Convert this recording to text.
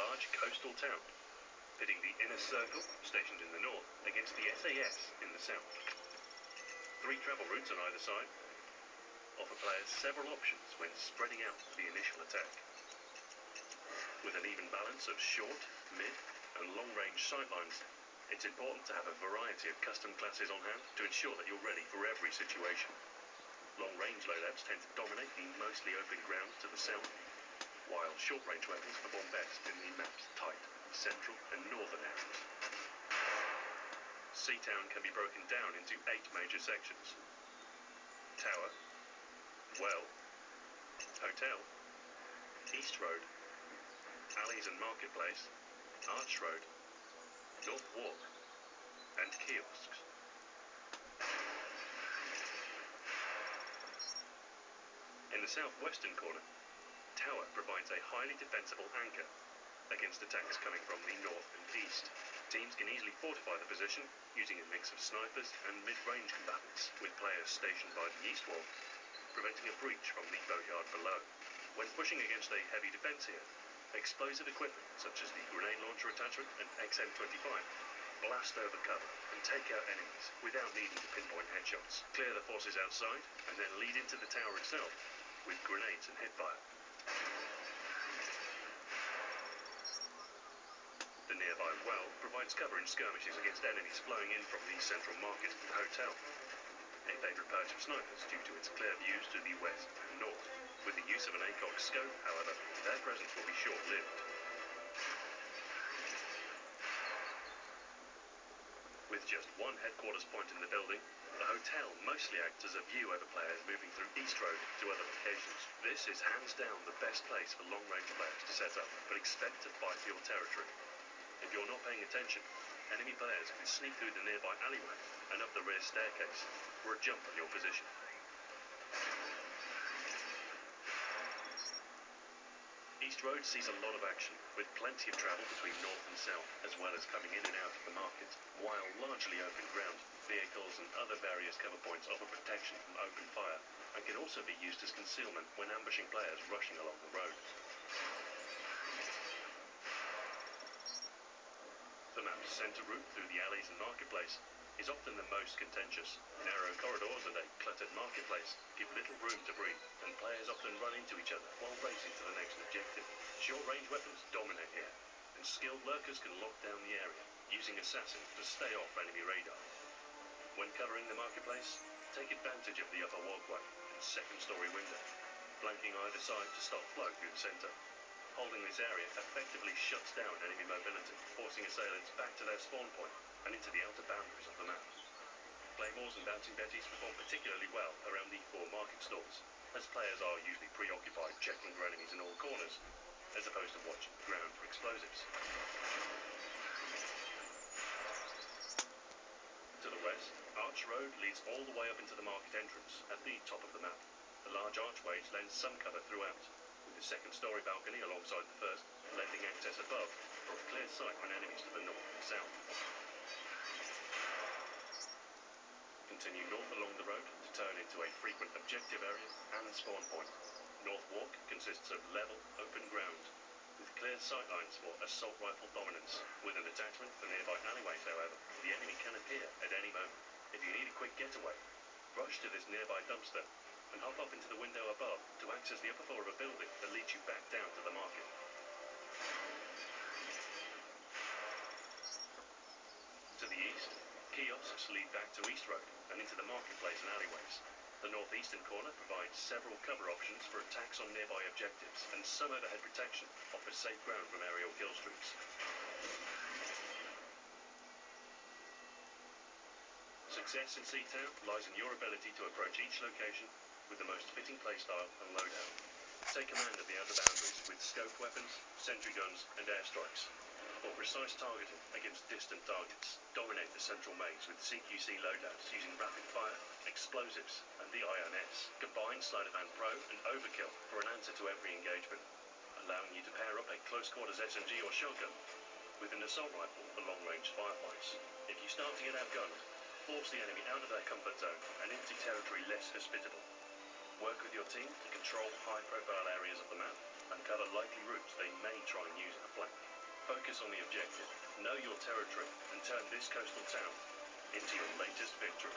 large coastal town, pitting the inner circle, stationed in the north, against the SAS in the south. 3 travel routes on either side offer players several options when spreading out the initial attack. With an even balance of short, mid, and long-range sightlines, it's important to have a variety of custom classes on hand to ensure that you're ready for every situation. Long-range loadouts tend to dominate the mostly open ground to the south, while short-range weapons perform best in the map's tight central and northern areas. Seatown can be broken down into 8 major sections: Tower, Well, Hotel, East Road, Alleys and Marketplace, Arch Road, North Walk, and Kiosks. In the southwestern corner, Tower provides a highly defensible anchor against attacks coming from the north and east. Teams can easily fortify the position using a mix of snipers and mid-range combatants, with players stationed by the east wall, preventing a breach from the boatyard below. When pushing against a heavy defense here, explosive equipment such as the grenade launcher attachment and XM25 blast over cover and take out enemies without needing to pinpoint headshots. Clear the forces outside and then lead into the tower itself with grenades and hipfire. The nearby well provides cover in skirmishes against enemies flowing in from the central market and hotel. A favourite perch of snipers due to its clear views to the west and north. With the use of an ACOG scope, however, their presence will be short-lived. With just one headquarters point in the building, the hotel mostly acts as a view over players moving through East Road to other locations. This is hands down the best place for long-range players to set up, but expect to fight for your territory. If you're not paying attention, enemy players can sneak through the nearby alleyway and up the rear staircase for a jump on your position. East Road sees a lot of action, with plenty of travel between north and south, as well as coming in and out of the market. While largely open ground, vehicles and other various cover points offer protection from open fire, and can also be used as concealment when ambushing players rushing along the road. The map's centre route through the alleys and marketplace is often the most contentious. Narrow corridors and a cluttered marketplace give little room to breathe, and players often run into each other while racing to the next objective. Short-range weapons dominate here, and skilled lurkers can lock down the area, using assassins to stay off enemy radar. When covering the marketplace, take advantage of the upper walkway and second-story window, flanking either side to stop flow through the centre. Holding this area effectively shuts down enemy mobility, forcing assailants back to their spawn point and into the outer boundaries of the map. Claymores and bouncing betties perform particularly well around the 4 market stalls, as players are usually preoccupied checking for enemies in all corners, as opposed to watching the ground for explosives. To the west, Arch Road leads all the way up into the market entrance at the top of the map. The large archways lend some cover throughout, with the second-story balcony alongside the first, lending access above for a clear sight on enemies to the north and south. Continue north along the road to turn into a frequent objective area and spawn point. North Walk consists of level, open ground, with clear sightlines for assault rifle dominance. With an attachment for nearby alleyways, however, the enemy can appear at any moment. If you need a quick getaway, rush to this nearby dumpster and hop up into the window above to access the upper floor of a building that leads you back down to the market. To the east, kiosks lead back to East Road and into the marketplace and alleyways. The northeastern corner provides several cover options for attacks on nearby objectives, and some overhead protection offers safe ground from aerial kill streaks. Success in Seatown lies in your ability to approach each location with the most fitting playstyle and loadout. Take command of the outer boundaries with scoped weapons, sentry guns, and airstrikes. For precise targeting against distant targets, dominate the central maze with CQC loadouts using rapid fire, explosives, and the INS. Combine Sleight of Hand Pro and Overkill for an answer to every engagement, allowing you to pair up a close-quarters SMG or shotgun with an assault rifle for long-range firefights. If you start to get outgunned, force the enemy out of their comfort zone and into territory less hospitable. Work with your team to control high-profile areas of the map and cover likely routes they may try and use in a flank. Focus on the objective, know your territory, and turn this coastal town into your latest victory.